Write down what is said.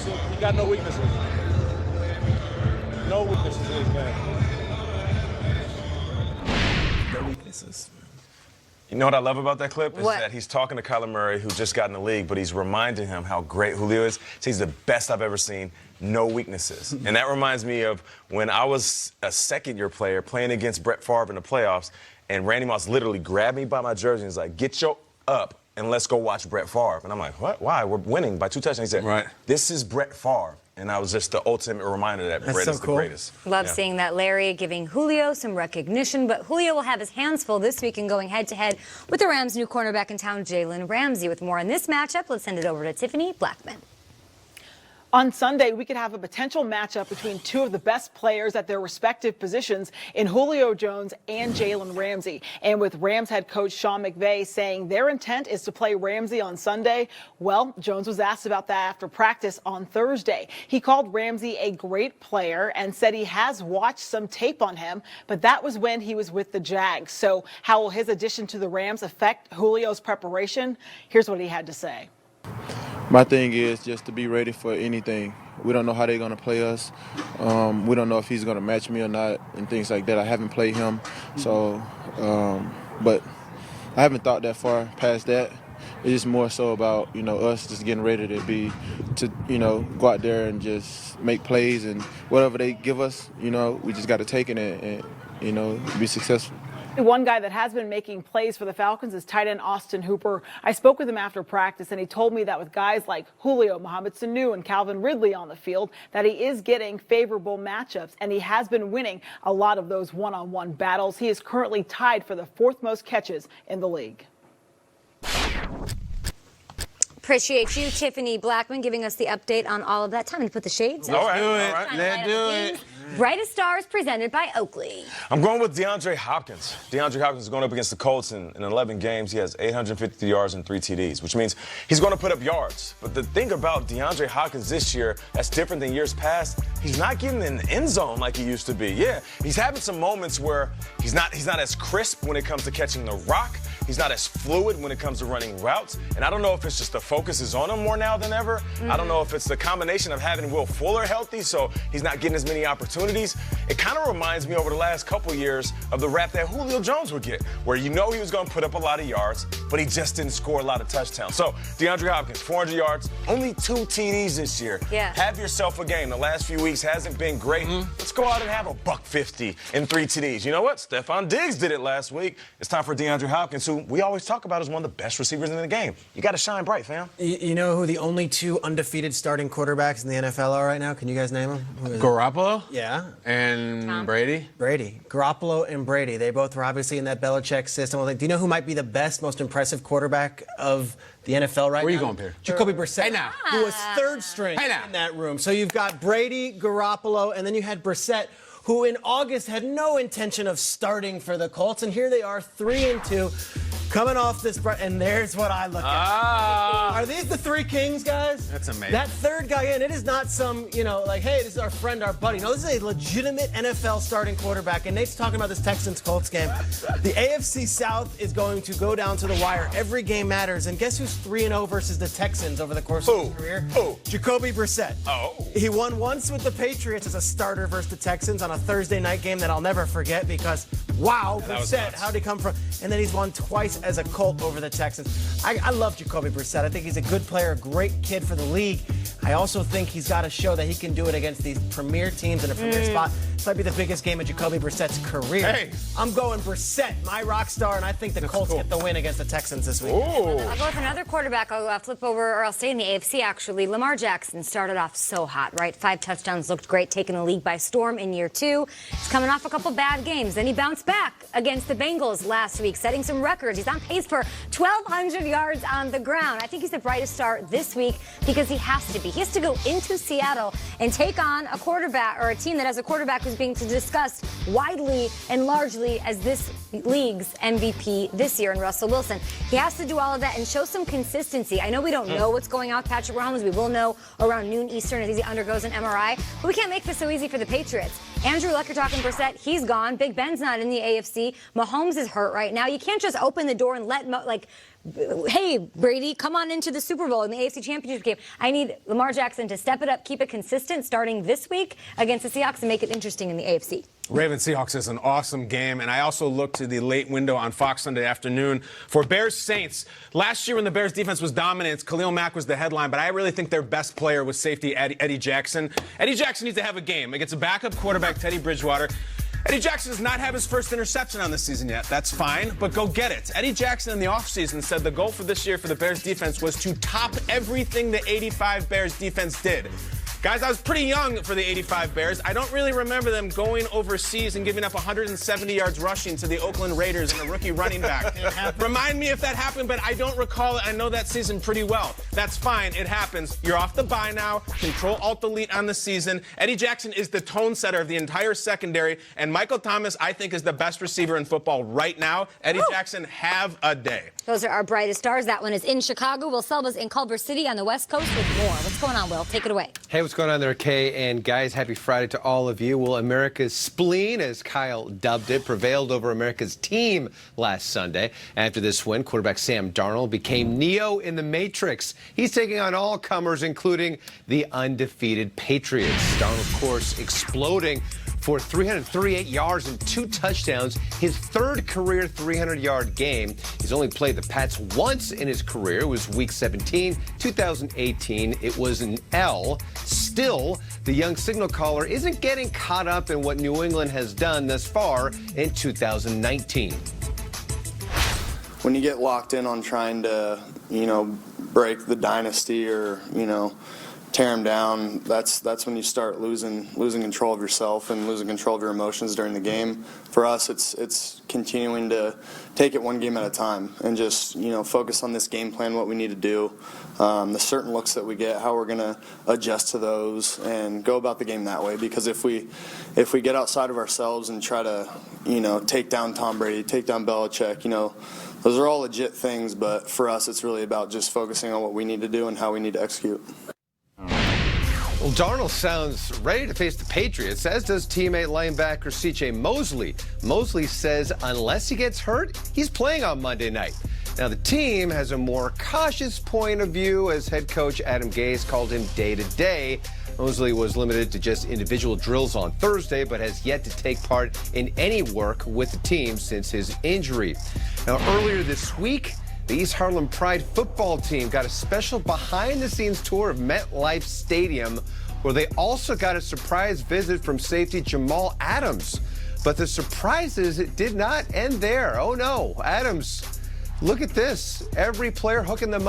He got no weaknesses. No weaknesses in his game. No weaknesses. You know what I love about that clip? Is What? that he's talking to Kyler Murray, who just got in the league, but he's reminding him how great Julio is. He's the best I've ever seen. No weaknesses. And that reminds me of when I was a second-year player playing against Brett Favre in the playoffs, and Randy Moss literally grabbed me by my jersey and was like, "Get your up and let's go watch Brett Favre." And I'm like, "What? Why? We're winning by 2 touchdowns." He said, Right. "This is Brett Favre." And I was just the ultimate reminder that Brett so is the cool. greatest. Love Yeah. seeing that, Larry, giving Julio some recognition. But Julio will have his hands full this week and going head-to-head with the Rams' new cornerback in town, Jalen Ramsey. With more on this matchup, let's send it over to Tiffany Blackman. On Sunday, we could have a potential matchup between two of the best players at their respective positions in Julio Jones and Jalen Ramsey. And with Rams head coach Sean McVay saying their intent is to play Ramsey on Sunday, well, Jones was asked about that after practice on Thursday. He called Ramsey a great player and said he has watched some tape on him, but that was when he was with the Jags. So how will his addition to the Rams affect Julio's preparation? Here's what he had to say. My thing is just to be ready for anything. We don't know how they're going to play us. We don't know if he's going to match me or not and things like that. I haven't played him. So, but I haven't thought that far past that. It's just more so about, us just getting ready to go out there and just make plays and whatever they give us, we just got to take it and be successful. One guy that has been making plays for the Falcons is tight end Austin Hooper. I spoke with him after practice, and he told me that with guys like Julio, Mohamed Sanu, and Calvin Ridley on the field, that he is getting favorable matchups, and he has been winning a lot of those one-on-one battles. He is currently tied for the 4th most catches in the league. Appreciate you, Tiffany Blackman, giving us the update on all of that. Time to put the shades on. All right. Let's do it. Brightest Stars presented by Oakley. I'm going with DeAndre Hopkins. DeAndre Hopkins is going up against the Colts in 11 games. He has 850 yards and 3 TDs, which means he's going to put up yards. But the thing about DeAndre Hopkins this year that's different than years past, he's not getting in the end zone like he used to be. Yeah, he's having some moments where he's not as crisp when it comes to catching the rock. He's not as fluid when it comes to running routes. And I don't know if it's just the focus is on him more now than ever. I don't know if it's the combination of having Will Fuller healthy, so he's not getting as many opportunities. It kind of reminds me over the last couple years of the rap that Julio Jones would get, where he was going to put up a lot of yards, but he just didn't score a lot of touchdowns. So DeAndre Hopkins, 400 yards, only 2 TDs this year. Yeah. Have yourself a game. The last few weeks hasn't been great. Let's go out and have a $150 and 3 TDs. You know what? Stephon Diggs did it last week. It's time for DeAndre Hopkins, who we always talk about as one of the best receivers in the game. You got to shine bright, fam. You know who the only 2 undefeated starting quarterbacks in the NFL are right now? Can you guys name them? Garoppolo Yeah. and Brady. Brady. Garoppolo and Brady. They both were obviously in that Belichick system. Do you know who might be the best, most impressive quarterback of the NFL right now? Where you going, Pierre? Jacoby Brissett. Hey, now. Who was 3rd string Hey, now. in that room. So you've got Brady, Garoppolo, and then you had Brissett, who in August had no intention of starting for the Colts. And here they are, 3-2. Coming off this, and there's what I look at. Are these the 3 kings, guys? That's amazing. That 3rd guy in, it is not some, like, hey, this is our friend, our buddy. No, this is a legitimate NFL starting quarterback, and Nate's talking about this Texans-Colts game. The AFC South is going to go down to the wire. Every game matters, and guess who's 3-0 versus the Texans over the course of his career? Jacoby Brissett. He won once with the Patriots as a starter versus the Texans on a Thursday night game that I'll never forget because, wow, Brissett, how'd he come from? And then he's won twice as a Colt over the Texans. I love Jacoby Brissett. I think he's a good player, a great kid for the league. I also think he's got to show that he can do it against these premier teams in a premier spot. This might be the biggest game of Jacoby Brissett's career. Hey. I'm going Brissett, my rock star, and I think the Colts get the win against the Texans this week. I'll go with another quarterback. I'll flip over, or I'll stay in the AFC, actually. Lamar Jackson started off so hot, right? 5 touchdowns, looked great, taking the league by storm in year 2. He's coming off a couple bad games. Then he bounced back against the Bengals last week, setting some records. He's on pace for 1,200 yards on the ground. I think he's the brightest star this week because he has to be. He has to go into Seattle and take on a quarterback or a team that has a quarterback who's being discussed widely and largely as this league's MVP this year in Russell Wilson. He has to do all of that and show some consistency. I know we don't know what's going on with Patrick Mahomes. We will know around noon Eastern as he undergoes an MRI, but we can't make this so easy for the Patriots. Andrew Luck, you're talking Brissett, he's gone. Big Ben's not in the AFC. Mahomes is hurt right now. You can't just open the door and let hey, Brady, come on into the Super Bowl in the AFC Championship game. I need Lamar Jackson to step it up, keep it consistent starting this week against the Seahawks and make it interesting in the AFC. Ravens Seahawks is an awesome game, and I also look to the late window on Fox Sunday afternoon for Bears Saints. Last year when the Bears defense was dominant, Khalil Mack was the headline, but I really think their best player was safety Eddie Jackson. Eddie Jackson needs to have a game against a backup quarterback, Teddy Bridgewater. Eddie Jackson does not have his first interception on the season yet. That's fine, but go get it. Eddie Jackson in the offseason said the goal for this year for the Bears defense was to top everything the 85 Bears defense did. Guys, I was pretty young for the 85 Bears. I don't really remember them going overseas and giving up 170 yards rushing to the Oakland Raiders and a rookie running back. Remind me if that happened, but I don't recall it. I know that season pretty well. That's fine. It happens. You're off the bye now. Control-Alt-Delete on the season. Eddie Jackson is the tone setter of the entire secondary, and Michael Thomas, I think, is the best receiver in football right now. Eddie Jackson, have a day. Those are our brightest stars. That one is in Chicago. Will Selva's in Culver City on the West Coast with more. What's going on, Will? Take it away. Hey, what's going on there, Kay? And guys, happy Friday to all of you. Well, America's spleen, as Kyle dubbed it, prevailed over America's team last Sunday. After this win, quarterback Sam Darnold became Neo in the Matrix. He's taking on all comers, including the undefeated Patriots. Darnold, of course, exploding for 338 yards and 2 touchdowns, his third career 300-yard game. He's only played the Pats once in his career. It was Week 17, 2018. It was an L. Still, the young signal caller isn't getting caught up in what New England has done thus far in 2019. When you get locked in on trying to, break the dynasty or, tear them down, that's when you start losing control of yourself and losing control of your emotions during the game. For us, it's continuing to take it one game at a time and just focus on this game plan, what we need to do, the certain looks that we get, how we're going to adjust to those, and go about the game that way. Because if we get outside of ourselves and try to take down Tom Brady, take down Belichick, those are all legit things. But for us, it's really about just focusing on what we need to do and how we need to execute. Well, Darnold sounds ready to face the Patriots, as does teammate linebacker C.J. Mosley. Mosley says unless he gets hurt, he's playing on Monday night. Now, the team has a more cautious point of view, as head coach Adam Gase called him day-to-day. Mosley was limited to just individual drills on Thursday, but has yet to take part in any work with the team since his injury. Now, earlier this week, the East Harlem Pride football team got a special behind-the-scenes tour of MetLife Stadium, where they also got a surprise visit from safety Jamal Adams. But the surprises did not end there. Oh, no. Adams, look at this. Every player hooking them up.